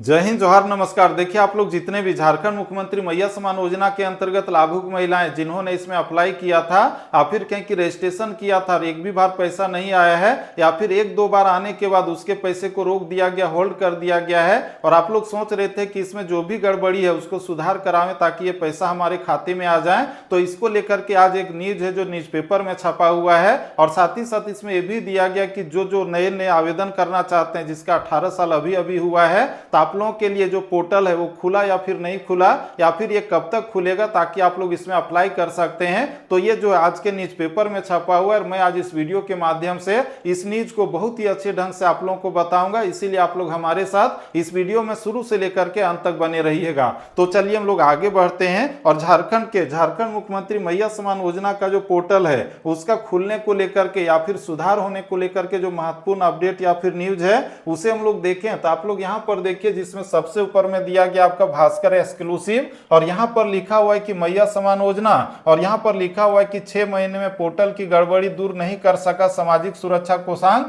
जय हिंद, जोहार, नमस्कार। देखिए, आप लोग जितने भी झारखंड मुख्यमंत्री मैया समान योजना के अंतर्गत लाभुक महिलाएं जिन्होंने इसमें अप्लाई किया था या फिर कहीं की रजिस्ट्रेशन किया था और एक भी बार पैसा नहीं आया है या फिर एक दो बार आने के बाद उसके पैसे को रोक दिया गया, होल्ड कर दिया गया है और आप लोग सोच रहे थे कि इसमें जो भी गड़बड़ी है उसको सुधार करावें ताकि ये पैसा हमारे खाते में आ जाए, तो इसको लेकर के आज एक न्यूज है जो न्यूज़पेपर में छपा हुआ है और साथ ही साथ इसमें यह भी दिया गया कि जो जो नए नए आवेदन करना चाहते हैं जिसका 18 साल अभी अभी हुआ है, तो आप लोगों के लिए जो पोर्टल है वो खुला या फिर नहीं खुला या फिर ये कब तक खुलेगा ताकि आप लोग इसमें अप्लाई कर सकते हैं। तो ये जो आज के न्यूज़पेपर में छपा हुआ है और मैं आज इस वीडियो के माध्यम से इस न्यूज को बहुत ही अच्छे ढंग से आप लोगों को बताऊंगा, इसीलिए आप लोग हमारे साथ इस वीडियो में शुरू से लेकर के अंत तक बने रहिएगा। तो चलिए हम लोग आगे बढ़ते हैं और झारखंड मुख्यमंत्री मैया समान योजना का जो पोर्टल है उसका खुलने को लेकर के या फिर सुधार होने को लेकर के जो महत्वपूर्ण अपडेट या फिर न्यूज है उसे हम लोग देखें। तो आप लोग यहां पर देखिए, जिसमें सबसे ऊपर में दिया गया आपका भास्कर एक्सक्लूसिव और यहां पर लिखा हुआ है कि मैया समान योजना और यहां पर लिखा हुआ है कि 6 महीने में पोर्टल की गड़बड़ी दूर नहीं कर सका सामाजिक सुरक्षा कोषांग,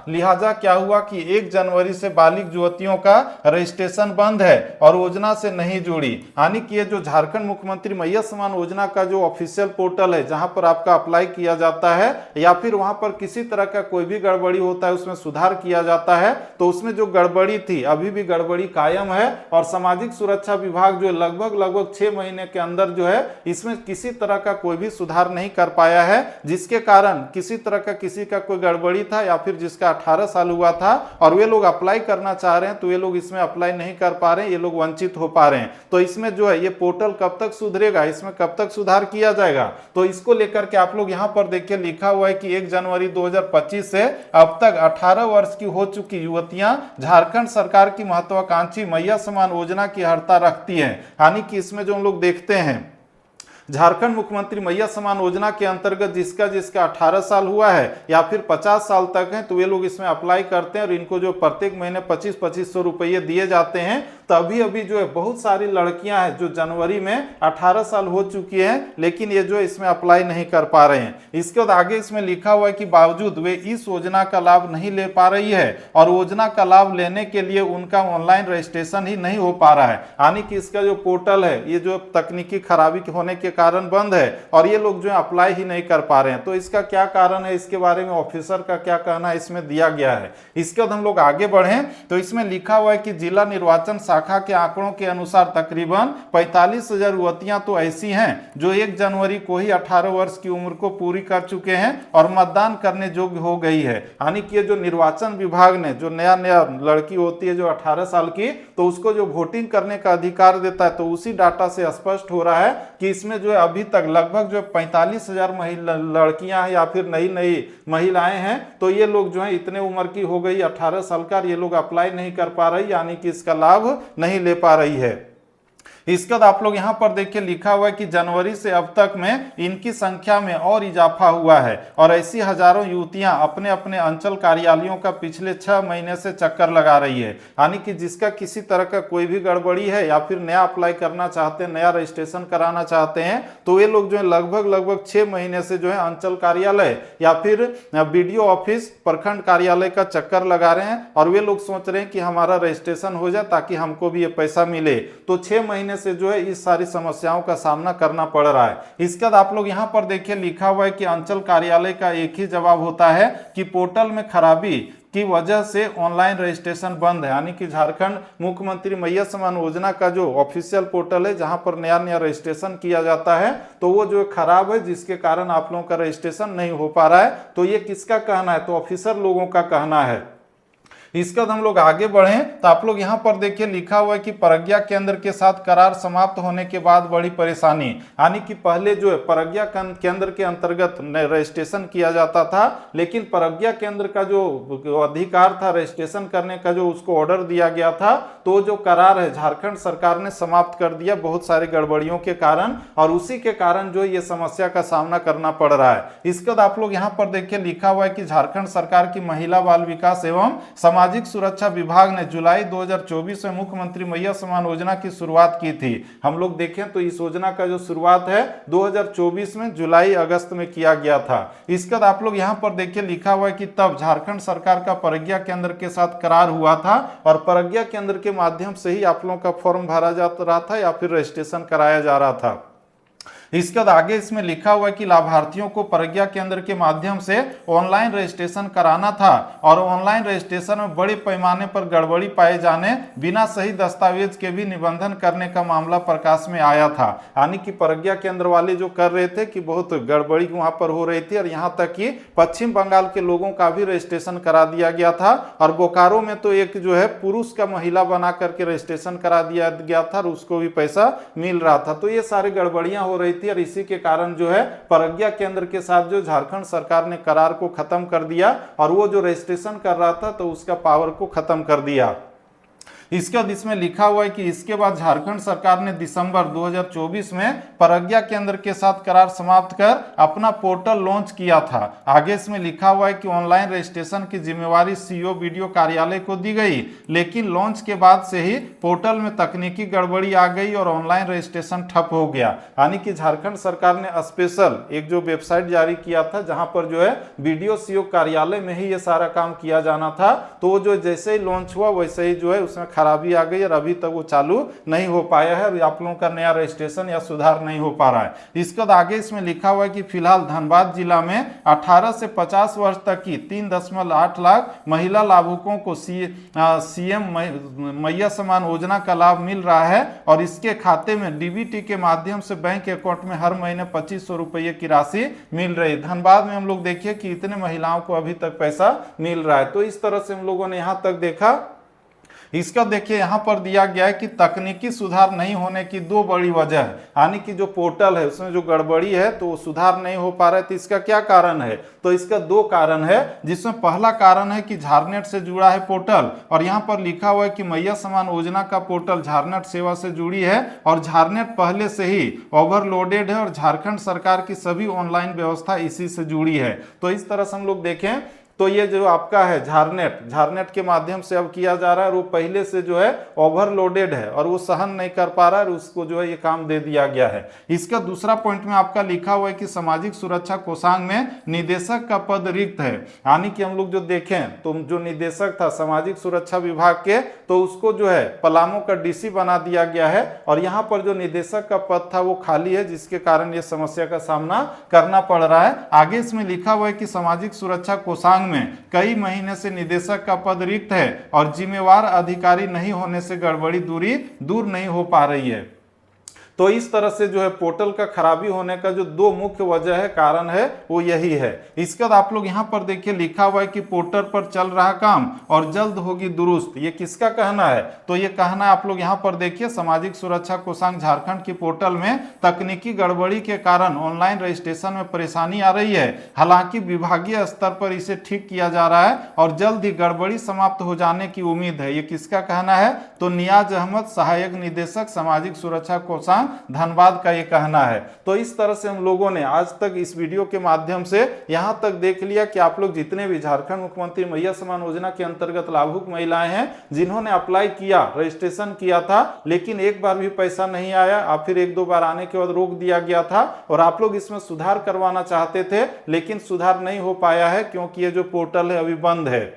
लिहाजा क्या हुआ कि 1 जनवरी से बालिग युवतियों का रजिस्ट्रेशन बंद है और योजना से नहीं जुड़ी। यानी कि ये जो झारखंड मुख्यमंत्री मैया समान योजना का जो ऑफिशियल पोर्टल है जहां पर आपका अप्लाई किया जाता है या फिर वहां पर किसी तरह का कोई भी गड़बड़ी होता है उसमें सुधार किया जाता है, तो उसमें जो गड़बड़ी थी अभी भी गड़बड़ी कायम है और सामाजिक सुरक्षा विभाग जो लगभग 6 महीने के अंदर जो है इसमें किसी तरह का कोई भी सुधार नहीं कर पाया है, जिसके कारण किसी तरह का किसी का कोई गड़बड़ी था या फिर जिसका 18 साल हुआ था और वे लोग अप्लाई करना चाह रहे हैं तो वे लोग इसमें अप्लाई नहीं कर पा रहे हैं, ये लोग वंचित हो पा रहे हैं। तो इसमें जो है ये पोर्टल कब तक सुधरेगा, इसमें कब तक सुधार किया जाएगा, तो इसको लेकर के आप लोग यहां पर देखिए लिखा हुआ है कि 1 जनवरी 2025 से अब तक 18 वर्ष की हो चुकी युवतियां झारखंड सरकार की महत्वाकांक्षी मैया समान योजना की अर्हता रखती है। यानी कि इसमें जो हम लोग देखते हैं झारखंड मुख्यमंत्री मैया समान योजना के अंतर्गत जिसका 18 साल हुआ है या फिर 50 साल तक है तो वे लोग इसमें अप्लाई करते हैं और इनको जो प्रत्येक महीने 2500 रुपये दिए जाते हैं। तो अभी जो है बहुत सारी लड़कियां हैं जो जनवरी में 18 साल हो चुकी हैं लेकिन ये जो इसमें अप्लाई नहीं कर पा रहे हैं। इसके बाद आगे इसमें लिखा हुआ है कि बावजूद वे इस योजना का लाभ नहीं ले पा रही है और योजना का लाभ लेने के लिए उनका ऑनलाइन रजिस्ट्रेशन ही नहीं हो पा रहा है। यानी कि इसका जो पोर्टल है ये जो तकनीकी खराबी होने के कारण बंद है और ये लोग जो है अप्लाई ही नहीं कर पा रहे हैं। तो इसका क्या कारण है, इसके बारे में ऑफिसर का क्या कहना है इसमें दिया गया है। इसके बाद हम लोग आगे बढ़ें तो इसमें लिखा हुआ है कि जिला निर्वाचन शाखा के आंकड़ों के अनुसार तकरीबन 45,000 युवतियां तो ऐसी हैं जो 1 जनवरी को ही 18 वर्ष की उम्र को पूरी कर चुके हैं और मतदान करने योग्य हो गई है। यानी कि जो निर्वाचन विभाग ने जो नया लड़की होती है जो 18 साल की, तो उसको जो वोटिंग करने का अधिकार देता है, तो उसी डाटा से स्पष्ट हो रहा है कि इसमें जो है अभी तक लगभग जो 45,000 लड़कियां हैं या फिर नई महिलाएं हैं, तो ये लोग जो है इतने उम्र की हो गई 18 साल का, ये लोग अप्लाई नहीं कर पा रही, यानी कि इसका लाभ नहीं ले पा रही है। इसके बाद आप लोग यहां पर देखिए लिखा हुआ है कि जनवरी से अब तक में इनकी संख्या में और इजाफा हुआ है और ऐसी हजारों युवतियां अपने अपने अंचल कार्यालयों का पिछले 6 महीने से चक्कर लगा रही है। यानी कि जिसका किसी तरह का कोई भी गड़बड़ी है या फिर नया अप्लाई करना चाहते हैं, नया रजिस्ट्रेशन कराना चाहते हैं, तो ये लोग जो है लगभग 6 महीने से जो है अंचल कार्यालय या फिर बीडीओ ऑफिस, प्रखंड कार्यालय का चक्कर लगा रहे हैं और वे लोग सोच रहे हैं कि हमारा रजिस्ट्रेशन हो जाए ताकि हमको भी ये पैसा मिले। तो 6 महीने से जो है इस सारी समस्याओं का सामना करना पड़ रहा है। इसके बाद आप लोग यहां पर देखिए लिखा हुआ है कि अंचल कार्यालय का एक ही जवाब होता है कि पोर्टल में खराबी की वजह से ऑनलाइन रजिस्ट्रेशन बंद है। यानी कि झारखंड मुख्यमंत्री मैया समान योजना का जो ऑफिशियल पोर्टल है जहां पर नया रजिस्ट्रेशन किया जाता है तो वो जो खराब है, जिसके कारण आप लोगों का रजिस्ट्रेशन नहीं हो पा रहा है। तो ये किसका कहना है, तो ऑफिसर लोगों का कहना है। इसके बाद हम लोग आगे बढ़ें तो आप लोग यहां पर देखिए लिखा हुआ है कि प्रज्ञा केंद्र के साथ करार समाप्त होने के बाद बड़ी परेशानी। यानी कि पहले जो है प्रज्ञा केंद्र के अंतर्गत रजिस्ट्रेशन किया जाता था, लेकिन प्रज्ञा केंद्र का जो अधिकार था रजिस्ट्रेशन करने का, जो उसको ऑर्डर दिया गया था, तो जो करार है झारखंड सरकार ने समाप्त कर दिया बहुत सारी गड़बड़ियों के कारण और उसी के कारण जो ये समस्या का सामना करना पड़ रहा है। इसके बाद आप लोग यहां पर देखिए लिखा हुआ है कि झारखंड सरकार की महिला बाल विकास एवं सामाजिक सुरक्षा विभाग ने जुलाई 2024 में मुख्यमंत्री मैया सम्मान योजना की शुरुआत की थी। हम लोग देखें तो इस योजना का जो शुरुआत है 2024 में जुलाई अगस्त में किया गया था। इसके बाद आप लोग यहाँ पर देखिए लिखा हुआ है कि तब झारखंड सरकार का प्रज्ञा केंद्र के साथ करार हुआ था और प्रज्ञा केंद्र के माध्यम से ही आप लोगों का फॉर्म भरा जा रहा था या फिर रजिस्ट्रेशन कराया जा रहा था। इसके बाद आगे इसमें लिखा हुआ है कि लाभार्थियों को प्रज्ञा केंद्र के माध्यम से ऑनलाइन रजिस्ट्रेशन कराना था और ऑनलाइन रजिस्ट्रेशन में बड़े पैमाने पर गड़बड़ी पाए जाने, बिना सही दस्तावेज के भी निबंधन करने का मामला प्रकाश में आया था। यानी कि प्रज्ञा केंद्र वाले जो कर रहे थे कि बहुत गड़बड़ी वहां पर हो रही थी और यहाँ तक कि पश्चिम बंगाल के लोगों का भी रजिस्ट्रेशन करा दिया गया था और बोकारो में तो एक जो है पुरुष का महिला बना करके रजिस्ट्रेशन करा दिया गया था और उसको भी पैसा मिल रहा था। तो ये सारी गड़बड़ियां हो रही थी और इसी के कारण जो है प्रज्ञा केंद्र के साथ जो झारखंड सरकार ने करार को खत्म कर दिया और वो जो रजिस्ट्रेशन कर रहा था तो उसका पावर को खत्म कर दिया। इसके बाद इसमें लिखा हुआ है कि इसके बाद झारखंड सरकार ने दिसंबर 2024 में प्रज्ञा केंद्र के साथ करार समाप्त कर अपना पोर्टल लॉन्च किया था। आगे इसमें लिखा हुआ है कि ऑनलाइन रजिस्ट्रेशन की जिम्मेवारी सीओ बीडीओ कार्यालय को दी गई, लेकिन लॉन्च के बाद से ही पोर्टल में तकनीकी गड़बड़ी आ गई और ऑनलाइन रजिस्ट्रेशन ठप हो गया। यानी कि झारखंड सरकार ने स्पेशल एक जो वेबसाइट जारी किया था जहां पर जो है बीडीओ सीओ कार्यालय में ही ये सारा काम किया जाना था, तो वो जो जैसे ही लॉन्च हुआ वैसे ही जो है उसमें खराबी आ गई और अभी तक वो चालू नहीं हो पाया है और आप लोगों का नया रजिस्ट्रेशन या सुधार नहीं हो पा रहा है। इसके बाद आगे इसमें लिखा हुआ है कि फिलहाल धनबाद जिला में 18 से 50 वर्ष तक की 3.8 लाख महिला लाभुकों को सीएम मैया सम्मान योजना का लाभ मिल रहा है और इसके खाते में डीबीटी के माध्यम से बैंक अकाउंट में हर महीने 2500 रुपये की राशि मिल रही है। धनबाद में हम लोग देखिए कि इतने महिलाओं को अभी तक पैसा मिल रहा है। तो इस तरह से हम लोगों ने यहाँ तक देखा। इसका देखिए यहाँ पर दिया गया है कि तकनीकी सुधार नहीं होने की दो बड़ी वजह है, यानी कि जो पोर्टल है उसमें जो गड़बड़ी है तो वो सुधार नहीं हो पा रहा है। तो इसका क्या कारण है? तो इसका दो कारण है, जिसमें पहला कारण है कि झारनेट से जुड़ा है पोर्टल और यहाँ पर लिखा हुआ है कि मैया सम्मान योजना का पोर्टल झारनेट सेवा से जुड़ी है और झारनेट पहले से ही ओवरलोडेड है और झारखंड सरकार की सभी ऑनलाइन व्यवस्था इसी से जुड़ी है। तो इस तरह से हम लोग देखें तो ये जो आपका है झारनेट के माध्यम से अब किया जा रहा है, वो पहले से जो है ओवरलोडेड है और वो सहन नहीं कर पा रहा है, उसको जो है ये काम दे दिया गया है। इसका दूसरा पॉइंट में आपका लिखा हुआ है कि सामाजिक सुरक्षा कोषांग में निदेशक का पद रिक्त है। यानी कि हम लोग जो देखें तो जो निदेशक था सामाजिक सुरक्षा विभाग के, तो उसको जो है पलामू का डीसी बना दिया गया है और यहाँ पर जो निदेशक का पद था वो खाली है, जिसके कारण ये समस्या का सामना करना पड़ रहा है। आगे इसमें लिखा हुआ है कि सामाजिक सुरक्षा कोषांग में कई महीने से निदेशक का पद रिक्त है और जिम्मेवार अधिकारी नहीं होने से गड़बड़ी दूर नहीं हो पा रही है। तो इस तरह से जो है पोर्टल का खराबी होने का जो दो मुख्य वजह है, कारण है, वो यही है। इसके बाद आप लोग यहाँ पर देखिए लिखा हुआ है कि पोर्टल पर चल रहा काम और जल्द होगी दुरुस्त। ये किसका कहना है? तो ये कहना है आप लोग यहाँ पर देखिए सामाजिक सुरक्षा कोषांग झारखंड की पोर्टल में तकनीकी गड़बड़ी के कारण ऑनलाइन रजिस्ट्रेशन में परेशानी आ रही है। हालांकि विभागीय स्तर पर इसे ठीक किया जा रहा है और जल्द ही गड़बड़ी समाप्त हो जाने की उम्मीद है। ये किसका कहना है? तो नियाज अहमद, सहायक निदेशक सामाजिक सुरक्षा कोषांग धनबाद का ये कहना है। तो इस तरह से हम लोगों ने आज तक इस वीडियो के माध्यम से यहां तक देख लिया कि आप लोग जितने भी झारखंड मुख्यमंत्री मैया सम्मान योजना के अंतर्गत लाभुक महिलाएं हैं जिन्होंने अप्लाई किया, रजिस्ट्रेशन किया था, लेकिन एक बार भी पैसा नहीं आया और फिर एक दो बार आने के बाद रोक दिया गया था और आप लोग इसमें सुधार करवाना चाहते थे, लेकिन सुधार नहीं हो पाया है क्योंकि ये जो पोर्टल है अभी बंद है।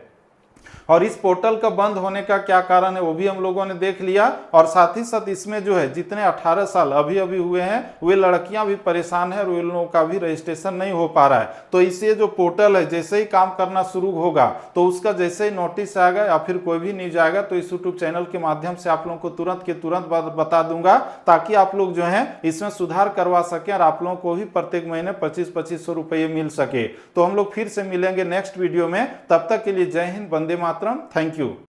और इस पोर्टल का बंद होने का क्या कारण है वो भी हम लोगों ने देख लिया और साथ ही साथ इसमें जो है जितने 18 साल अभी हुए हैं वे लड़कियां भी परेशान है और वे लोगों का भी रजिस्ट्रेशन नहीं हो पा रहा है। तो इससे जो पोर्टल है जैसे ही काम करना शुरू होगा तो उसका जैसे ही नोटिस आएगा या फिर कोई भी न्यूज आएगा तो इस यूट्यूब चैनल के माध्यम से आप लोगों को तुरंत के तुरंत बता दूंगा, ताकि आप लोग जो है इसमें सुधार करवा सके और आप लोगों को भी प्रत्येक महीने 2500 रुपये मिल सके। तो हम लोग फिर से मिलेंगे नेक्स्ट वीडियो में, तब तक के लिए जय हिंद, वंदे मातरम, थैंक यू।